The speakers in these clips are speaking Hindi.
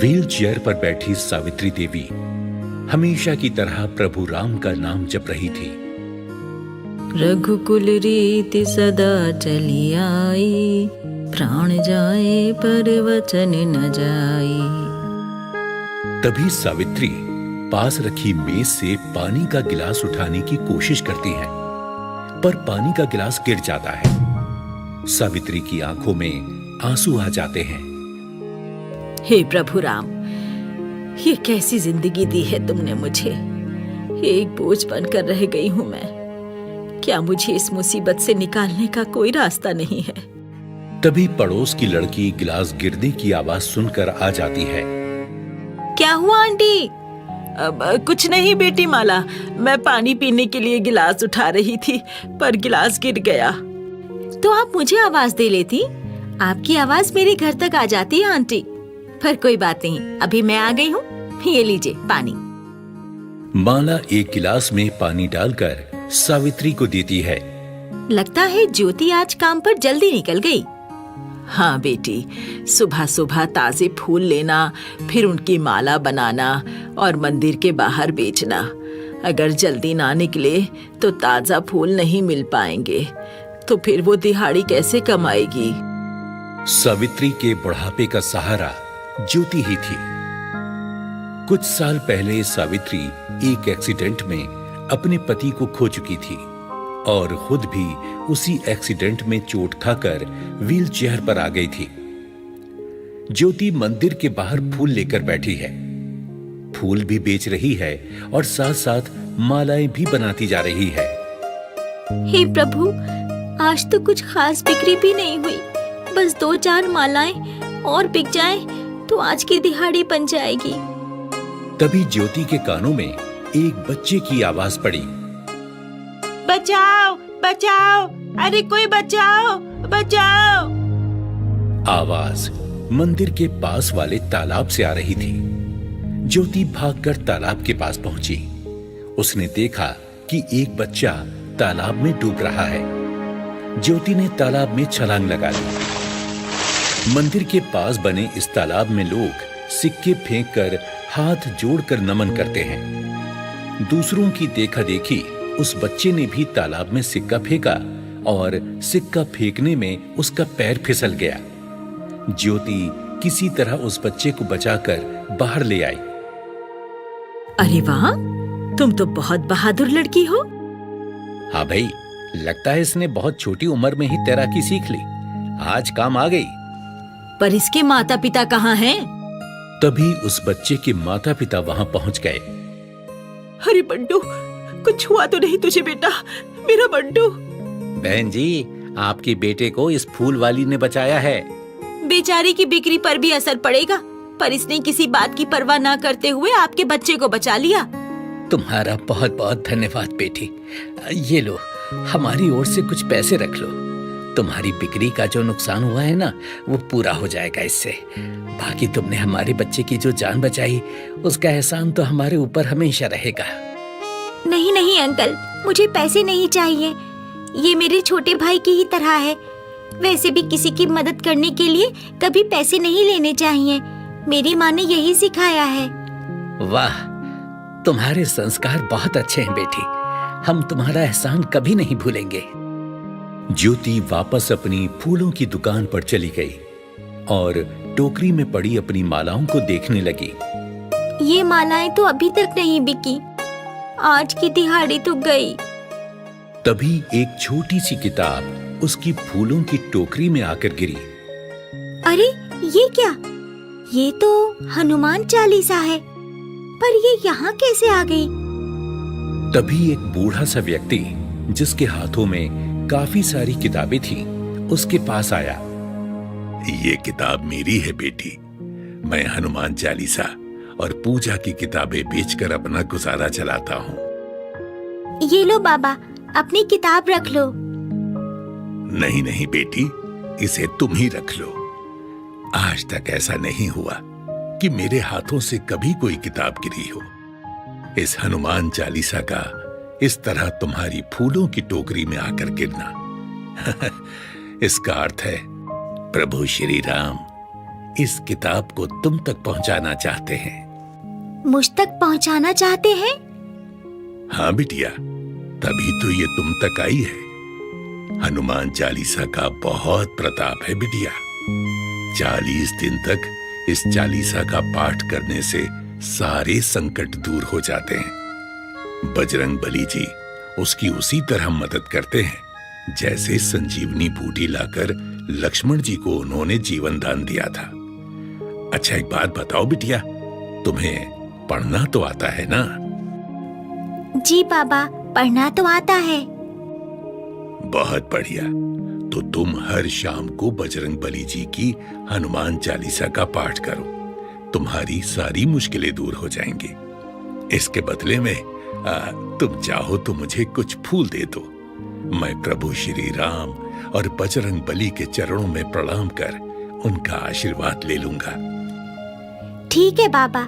व्हील चेयर पर बैठी सावित्री देवी हमेशा की तरह प्रभु राम का नाम जप रही थी। रघुकुल रीति सदा चली आई, प्राण जाए पर वचन न जाए। तभी सावित्री पास रखी मेज से पानी का गिलास उठाने की कोशिश करती है, पर पानी का गिलास गिर जाता है। सावित्री की आंखों में आंसू आ जाते हैं। हे प्रभु राम, ये कैसी जिंदगी दी है तुमने मुझे। एक बोझ बनकर रह गई हूं मैं। क्या मुझे इस मुसीबत से निकालने का कोई रास्ता नहीं है? तभी पड़ोस की लड़की गिलास गिरने की आवाज सुनकर आ जाती है। क्या हुआ आंटी? कुछ नहीं बेटी माला, मैं पानी पीने के लिए गिलास उठा रही थी, पर गिलास गिर गया। तो आप मुझे आवाज दे लेती, आपकी आवाज मेरे घर तक आ जाती है आंटी। पर कोई बात नहीं, अभी मैं आ गई हूँ। ये लीजिए पानी। माला एक गिलास में पानी डालकर सावित्री को देती है। लगता है ज्योति आज काम पर जल्दी निकल गई। हाँ बेटी, सुबह सुबह ताजे फूल लेना, फिर उनकी माला बनाना और मंदिर के बाहर बेचना। अगर जल्दी ना निकले तो ताजा फूल नहीं मिल पाएंगे, तो फिर वो दिहाड़ी कैसे कमाएगी? सावित्री के बुढ़ापे का सहारा ज्योति ही थी। कुछ साल पहले सावित्री एक एक्सीडेंट में अपने पति को खो चुकी थी और खुद भी उसी एक्सीडेंट में चोट खाकर व्हील चेयर पर आ गई थी। ज्योति मंदिर के बाहर फूल लेकर बैठी है, फूल भी बेच रही है और साथ साथ मालाएं भी बनाती जा रही है। हे प्रभु, आज तो कुछ खास बिक्री भी नहीं हुई। बस 2-4 मालाएं और बिक जाएं तो आज की दिहाड़ी बन जाएगी। तभी ज्योति के कानों में एक बच्चे की आवाज पड़ी। बचाओ बचाओ, अरे कोई बचाओ बचाओ। आवाज मंदिर के पास वाले तालाब से आ रही थी। ज्योति भागकर तालाब के पास पहुंची। उसने देखा कि एक बच्चा तालाब में डूब रहा है। ज्योति ने तालाब में छलांग लगा ली। मंदिर के पास बने इस तालाब में लोग सिक्के फेंककर हाथ जोड़कर नमन करते हैं। दूसरों की देखा देखी उस बच्चे ने भी तालाब में सिक्का फेंका और सिक्का फेंकने में उसका पैर फिसल गया। ज्योति किसी तरह उस बच्चे को बचाकर बाहर ले आई। अरे वाह, तुम तो बहुत बहादुर लड़की हो। हाँ भाई, लगता है इसने बहुत छोटी उम्र में ही तैराकी सीख ली। आज काम आ गई। पर इसके माता पिता कहाँ हैं? तभी उस बच्चे के माता पिता वहां पहुंच गए। अरे बंटू, कुछ हुआ तो नहीं तुझे बेटा? मेरा बंटू। बहन जी, आपके बेटे को इस फूल वाली ने बचाया है। बेचारी की बिक्री पर भी असर पड़ेगा, पर इसने किसी बात की परवाह ना करते हुए आपके बच्चे को बचा लिया। तुम्हारा बहुत बहुत धन्यवाद बेटी। ये लो, हमारी ओर से कुछ पैसे रख लो। तुम्हारी बिक्री का जो नुकसान हुआ है ना, वो पूरा हो जाएगा इससे। बाकी तुमने हमारे बच्चे की जो जान बचाई, उसका एहसान तो हमारे ऊपर हमेशा रहेगा। नहीं नहीं अंकल, मुझे पैसे नहीं चाहिए। ये मेरे छोटे भाई की ही तरह है। वैसे भी किसी की मदद करने के लिए कभी पैसे नहीं लेने चाहिए। मेरी माँ ने यही सिखाया है। वाह, तुम्हारे संस्कार बहुत अच्छे हैं बेटी। हम तुम्हारा एहसान कभी नहीं भूलेंगे। ज्योति वापस अपनी फूलों की दुकान पर चली गई और टोकरी में पड़ी अपनी मालाओं को देखने लगी। ये मालाएं तो अभी तक नहीं बिकी, आज की दिहाड़ी तो गई। तभी एक छोटी सी किताब उसकी फूलों की टोकरी में आकर गिरी। अरे ये क्या? ये तो हनुमान चालीसा है, पर ये यहाँ कैसे आ गई? तभी एक बूढ़ा सा व्यक्ति जिसके हाथों में काफी सारी किताबें थीं, उसके पास आया। ये किताब मेरी है बेटी। मैं हनुमान चालीसा और पूजा की किताबें बेचकर अपना गुजारा चलाता हूँ। ये लो बाबा, अपनी किताब रख लो। नहीं नहीं बेटी, इसे तुम ही रख लो। आज तक ऐसा नहीं हुआ कि मेरे हाथों से कभी कोई किताब गिरी हो। इस हनुमान चालीसा का इस तरह तुम्हारी फूलों की टोकरी में आकर गिरना इसका अर्थ है प्रभु श्री राम इस किताब को तुम तक पहुंचाना चाहते हैं। मुझ तक पहुंचाना चाहते हैं? हाँ बिटिया, तभी तो ये तुम तक आई है। हनुमान चालीसा का बहुत प्रताप है बिटिया। 40 दिन तक इस चालीसा का पाठ करने से सारे संकट दूर हो जाते हैं। बजरंग बली जी उसकी उसी तरह मदद करते हैं जैसे संजीवनी बूटी लाकर लक्ष्मण जी को उन्होंने जीवन दान दिया था। अच्छा एक बात बताओ बिटिया, तुम्हें पढ़ना तो आता है ना? जी बाबा, पढ़ना तो आता है। बहुत बढ़िया। तो तुम हर शाम को बजरंग बली जी की हनुमान चालीसा का पाठ करो, तुम्हारी सारी मुश्किलें दूर हो जाएंगी। इसके बदले में तुम चाहो तो मुझे कुछ फूल दे दो। मैं प्रभु श्री राम और बजरंग बली के चरणों में प्रणाम कर उनका आशीर्वाद ले लूंगा। ठीक है बाबा,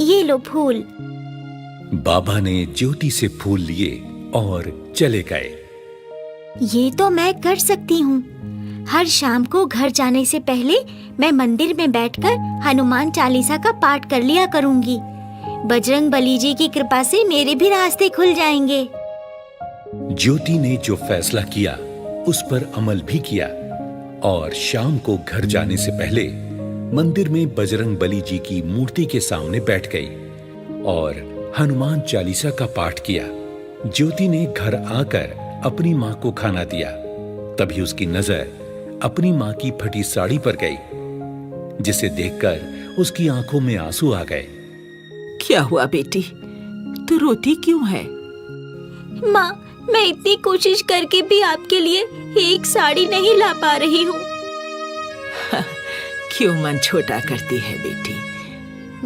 ये लो फूल। बाबा ने ज्योति से फूल लिए और चले गए। ये तो मैं कर सकती हूँ। हर शाम को घर जाने से पहले मैं मंदिर में बैठकर हनुमान चालीसा का पाठ कर लिया करूँगी। बजरंग बली जी की कृपा से मेरे भी रास्ते खुल जाएंगे। ज्योति ने जो फैसला किया उस पर अमल भी किया और शाम को घर जाने से पहले मंदिर में बजरंग बली जी की मूर्ति के सामने बैठ गई और हनुमान चालीसा का पाठ किया। ज्योति ने घर आकर अपनी माँ को खाना दिया। तभी उसकी नजर अपनी माँ की फटी साड़ी पर गई, जिसे देखकर उसकी आंखों में आंसू आ गए। क्या हुआ बेटी, तू रोती क्यों है? माँ, मैं इतनी कोशिश करके भी आपके लिए एक साड़ी नहीं ला पा रही हूँ। क्यों मन छोटा करती है बेटी?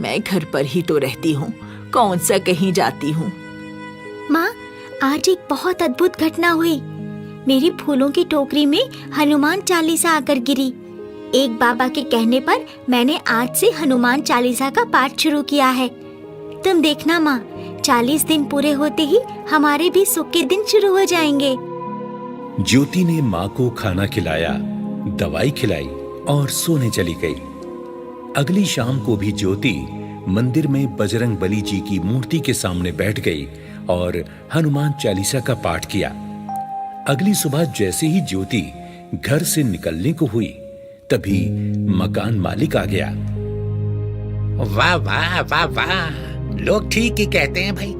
मैं घर पर ही तो रहती हूँ, कौन सा कहीं जाती हूँ। माँ, आज एक बहुत अद्भुत घटना हुई। मेरी फूलों की टोकरी में हनुमान चालीसा आकर गिरी। एक बाबा के कहने पर मैंने आज से हनुमान चालीसा का पाठ शुरू किया है। तुम देखना माँ, 40 दिन पूरे होते ही हमारे भी सुख के दिन शुरू हो जाएंगे। ज्योति ने माँ को खाना खिलाया, दवाई खिलाई और सोने चली गई। अगली शाम को भी ज्योति मंदिर में बजरंग बली जी की मूर्ति के सामने बैठ गई और हनुमान चालीसा का पाठ किया। अगली सुबह जैसे ही ज्योति घर से निकलने को हुई, तभी मकान मालिक आ गया। वाह वाह वाह वाह, लोग ठीक ही कहते हैं भाई,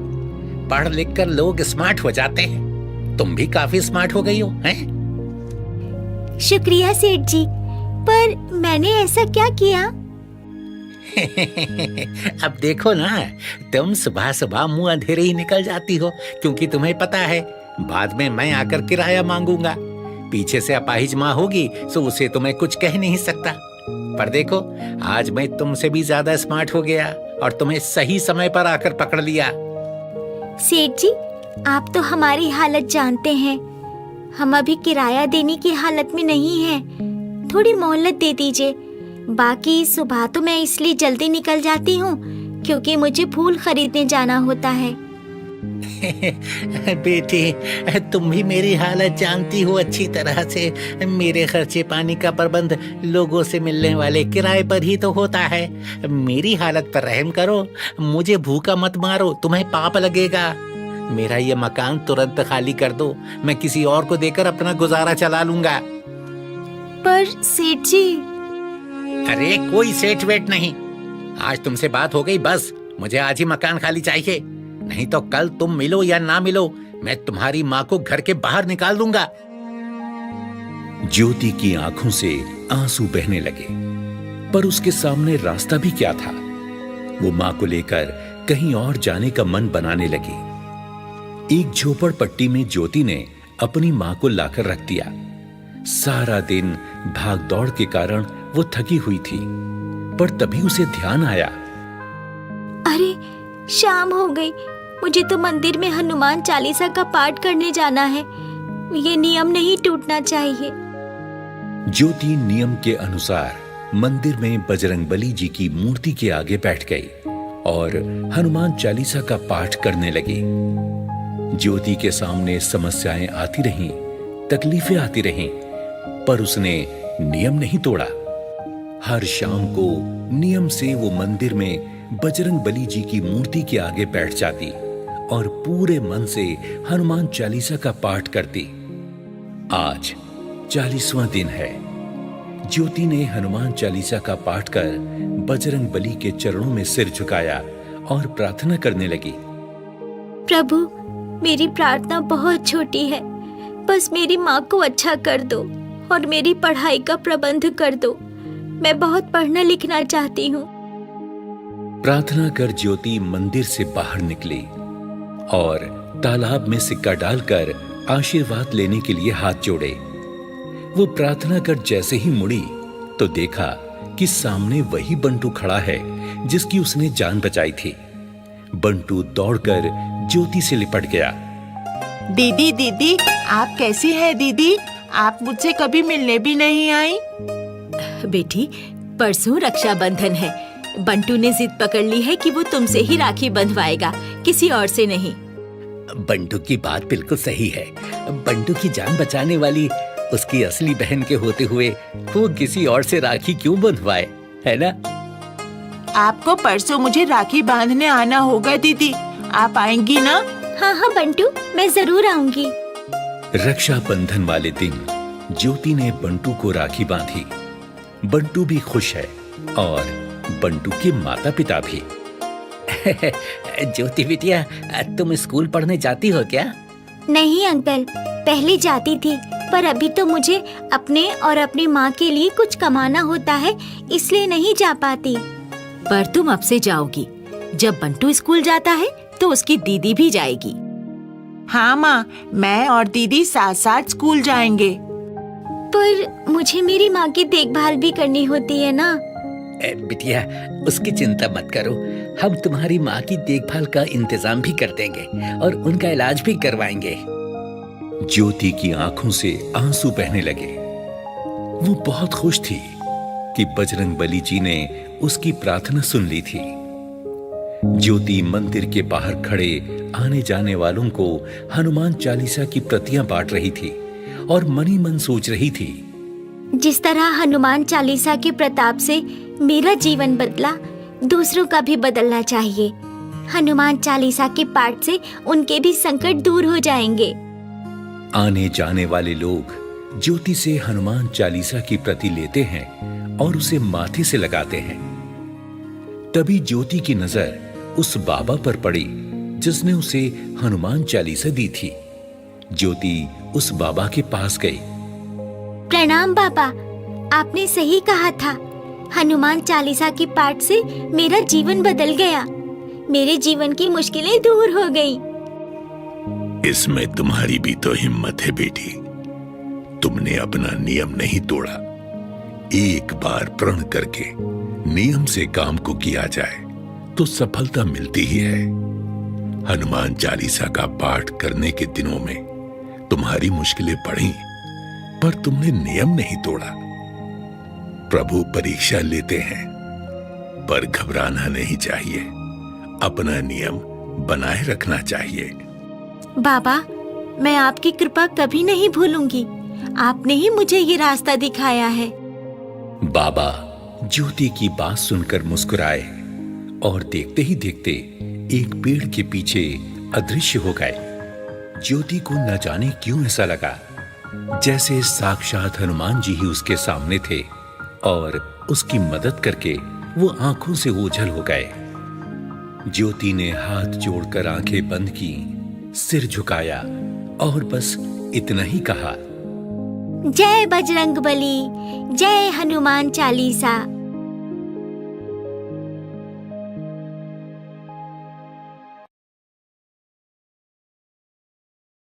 पढ़ लिख कर लोग स्मार्ट हो जाते हैं। तुम भी काफी स्मार्ट हो गई हो, हैं? शुक्रिया सेठ जी, पर मैंने ऐसा क्या किया? अब देखो ना, तुम सुबह सुबह मुंह अंधेरे ही निकल जाती हो, क्योंकि तुम्हें पता है बाद में मैं आकर किराया मांगूंगा। पीछे से अपाहिज माँ होगी तो उसे तो मैं कुछ कह नहीं सकता। पर देखो, आज मैं तुमसे भी ज्यादा स्मार्ट हो गया और तुम्हें सही समय पर आकर पकड़ लिया। सेठ जी, आप तो हमारी हालत जानते हैं। हम अभी किराया देने की हालत में नहीं हैं। थोड़ी मोहलत दे दीजिए। बाकी सुबह तो मैं इसलिए जल्दी निकल जाती हूँ क्योंकि मुझे फूल खरीदने जाना होता है। बेटी, तुम भी मेरी हालत जानती हो अच्छी तरह से। मेरे खर्चे पानी का प्रबंध लोगों से मिलने वाले किराए पर ही तो होता है। मेरी हालत पर रहम करो, मुझे भूखा मत मारो, तुम्हें पाप लगेगा। मेरा ये मकान तुरंत खाली कर दो, मैं किसी और को देकर अपना गुजारा चला लूंगा। पर सेठ जी। अरे कोई सेठ वेठ नहीं, आज तुमसे बात हो गई बस। मुझे आज ही मकान खाली चाहिए, नहीं तो कल तुम मिलो या ना मिलो, मैं तुम्हारी माँ को घर के बाहर निकाल दूंगा। ज्योति की आंखों से आंसू बहने लगे, पर उसके सामने रास्ता भी क्या था। वो माँ को लेकर कहीं और जाने का मन बनाने लगी। एक झोपड़पट्टी में ज्योति ने अपनी माँ को लाकर रख दिया। सारा दिन भाग दौड़ के कारण वो थकी हुई थी, पर तभी उसे ध्यान आया। अरे, शाम हो गई। मुझे तो मंदिर में हनुमान चालीसा का पाठ करने जाना है। ये नियम नहीं टूटना चाहिए। ज्योति नियम के अनुसार मंदिर में बजरंग बली जी की मूर्ति के आगे बैठ गई और हनुमान चालीसा का पाठ करने लगी। ज्योति के सामने समस्याएं आती रहीं, तकलीफें आती रहीं, पर उसने नियम नहीं तोड़ा। हर शाम को नियम से वो मंदिर में बजरंग बली जी की मूर्ति के आगे बैठ जाती और पूरे मन से हनुमान चालीसा का पाठ करती। आज 40वां दिन है। ज्योति ने हनुमान चालीसा का पाठ कर बजरंग बली के चरणों में सिर झुकाया और प्रार्थना करने लगी। प्रभु, मेरी प्रार्थना बहुत छोटी है, बस मेरी माँ को अच्छा कर दो और मेरी पढ़ाई का प्रबंध कर दो। मैं बहुत पढ़ना लिखना चाहती हूँ। प्रार्थना कर ज्योति मंदिर से बाहर निकली और तालाब में सिक्का डालकर आशीर्वाद लेने के लिए हाथ जोड़े। वो प्रार्थना कर जैसे ही मुड़ी तो देखा कि सामने वही बंटू खड़ा है जिसकी उसने जान बचाई थी। बंटू दौड़कर ज्योति से लिपट गया। दीदी दीदी, आप कैसी हैं दीदी? आप मुझसे कभी मिलने भी नहीं आई। बेटी, परसों रक्षाबंधन है। बंटू ने जिद पकड़ ली है कि वो तुमसे ही राखी बंधवाएगा, किसी और से नहीं। बंटू की बात बिल्कुल सही है। बंटू की जान बचाने वाली उसकी असली बहन के होते हुए वो किसी और से राखी क्यों बंधवाए, है ना? आपको परसों मुझे राखी बांधने आना होगा दीदी। आप आएंगी ना? हाँ हाँ बंटू, मैं जरूर आऊंगी। रक्षाबंधन वाले दिन ज्योति ने बंटू को राखी बांधी। बंटू भी खुश है और बंटू के माता पिता भी। ज्योति बिटिया, तुम स्कूल पढ़ने जाती हो क्या? नहीं अंकल, पहले जाती थी, पर अभी तो मुझे अपने और अपनी माँ के लिए कुछ कमाना होता है, इसलिए नहीं जा पाती। पर तुम अब से जाओगी। जब बंटू स्कूल जाता है तो उसकी दीदी भी जाएगी। हाँ माँ, मैं और दीदी साथ साथ स्कूल जाएंगे। पर मुझे मेरी माँ की देखभाल भी करनी होती है ना। बिटिया, उसकी चिंता मत करो। हम तुम्हारी माँ की देखभाल का इंतजाम भी कर देंगे और उनका इलाज भी करवाएंगे। ज्योति की आंखों से आंसू बहने लगे। वो बहुत खुश थी कि बजरंग बली जी ने उसकी प्रार्थना सुन ली थी। ज्योति मंदिर के बाहर खड़े आने जाने वालों को हनुमान चालीसा की प्रतियां बांट रही थी और मनी मन सोच रही थी, जिस तरह हनुमान चालीसा के प्रताप से मेरा जीवन बदला, दूसरों का भी बदलना चाहिए। हनुमान चालीसा के पाठ से उनके भी संकट दूर हो जाएंगे। आने जाने वाले लोग ज्योति से हनुमान चालीसा की प्रति लेते हैं और उसे माथे से लगाते हैं। तभी ज्योति की नजर उस बाबा पर पड़ी जिसने उसे हनुमान चालीसा दी थी। ज्योति उस बाबा के पास गई। प्रणाम बाबा, आपने सही कहा था। हनुमान चालीसा के पाठ से मेरा जीवन बदल गया। मेरे जीवन की मुश्किलें दूर हो गई। इसमें तुम्हारी भी तो हिम्मत है बेटी। तुमने अपना नियम नहीं तोड़ा। एक बार प्रण करके नियम से काम को किया जाए तो सफलता मिलती ही है। हनुमान चालीसा का पाठ करने के दिनों में तुम्हारी मुश्किलें बढ़ी, पर तुमने नियम नहीं तोड़ा। प्रभु परीक्षा लेते हैं, पर घबराना नहीं चाहिए। अपना नियम बनाए रखना चाहिए। बाबा, मैं आपकी कृपा कभी नहीं भूलूंगी। आपने ही मुझे ये रास्ता दिखाया है। बाबा ज्योति की बात सुनकर मुस्कुराए और देखते ही देखते एक पेड़ के पीछे अदृश्य हो गए। ज्योति को न जाने क्यों ऐसा लगा जैसे साक्षात हनुमान जी ही उसके सामने थे और उसकी मदद करके वो आंखों से ओझल हो गए। ज्योति ने हाथ जोड़कर आंखें बंद की, सिर झुकाया और बस इतना ही कहा, जय बजरंग बली, जय हनुमान चालीसा।